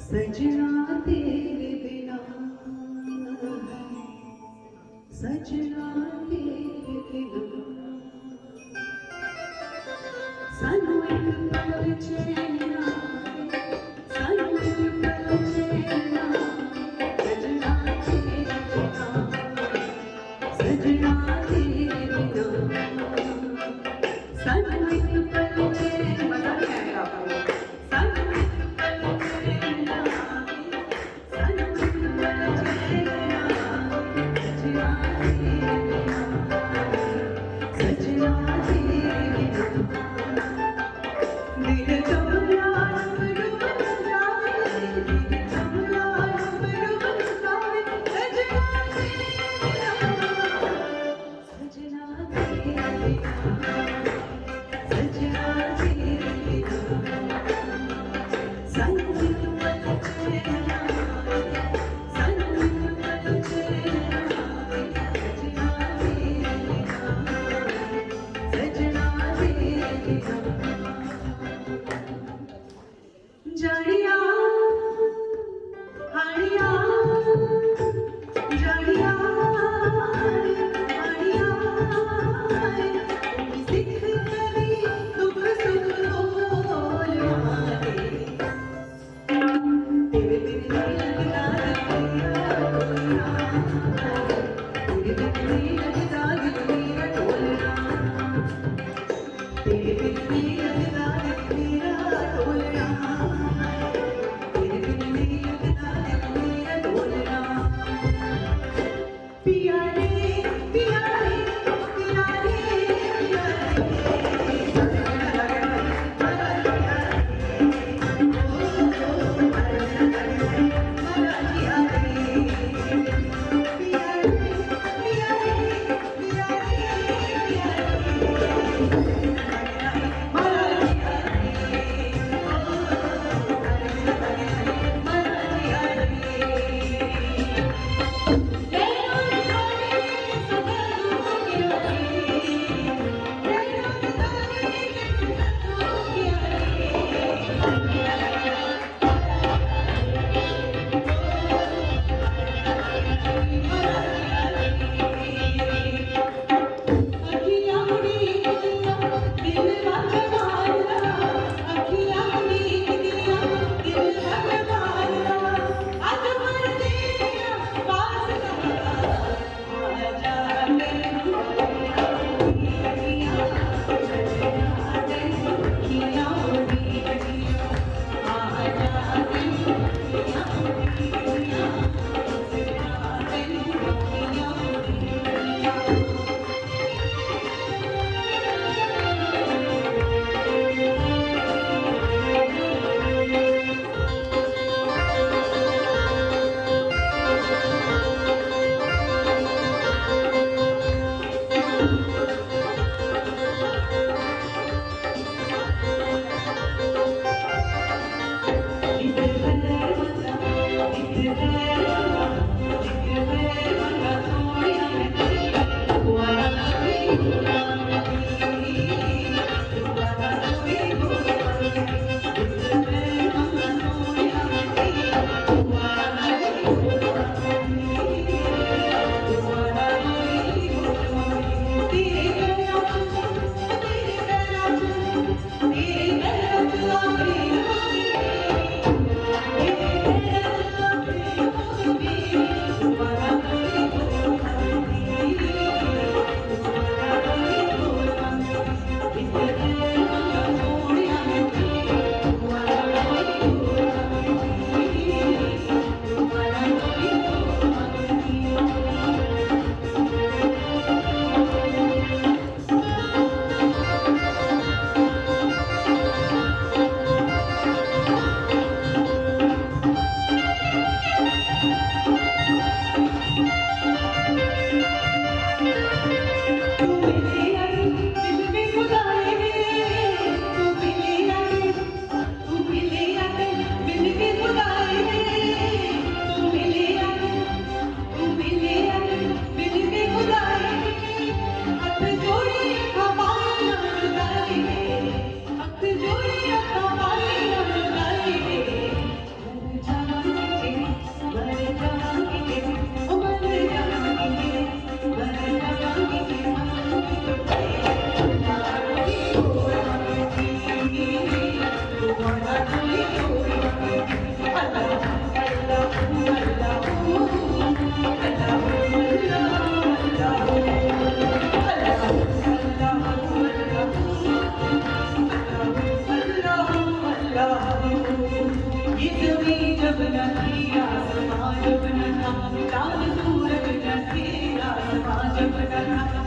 सजना तेरे बिना सजना तेरे बिना सानू एक पल चैन ना सानू एक पल चैन ना सजना तेरे बिना सजना तेरे बिना सानू एक पल चैन मजा नहीं आएगा आपको सानू एक पल चैन ना सानू एक पल चैन ना सजना तेरे बिना सजना तेरे बिना दिल कमला रूप जावे दिल कमला रूप जावे सजना तेरे बिना सजना तेरे बिना सानू एक पल चैन ना सानू एक पल चैन ना सजना तेरे बिना सजना तेरे बिना जानिया हानिया जानिया हानिया सिख करी दुख सुख बोलना तेरे बिन नहीं लगता दिल मेरा ढोलना तेरे बिन नहीं लगता दिल मेरा ढोलना तेरे बिन नहीं लगता दिल मेरा ढोलना तेरे बिन नहीं लगता दिल मेरा ढोलना पिया रे पिया रे पिया रे जब न थी आसमां जब न था चांद सूरज न थे आसमां जब न था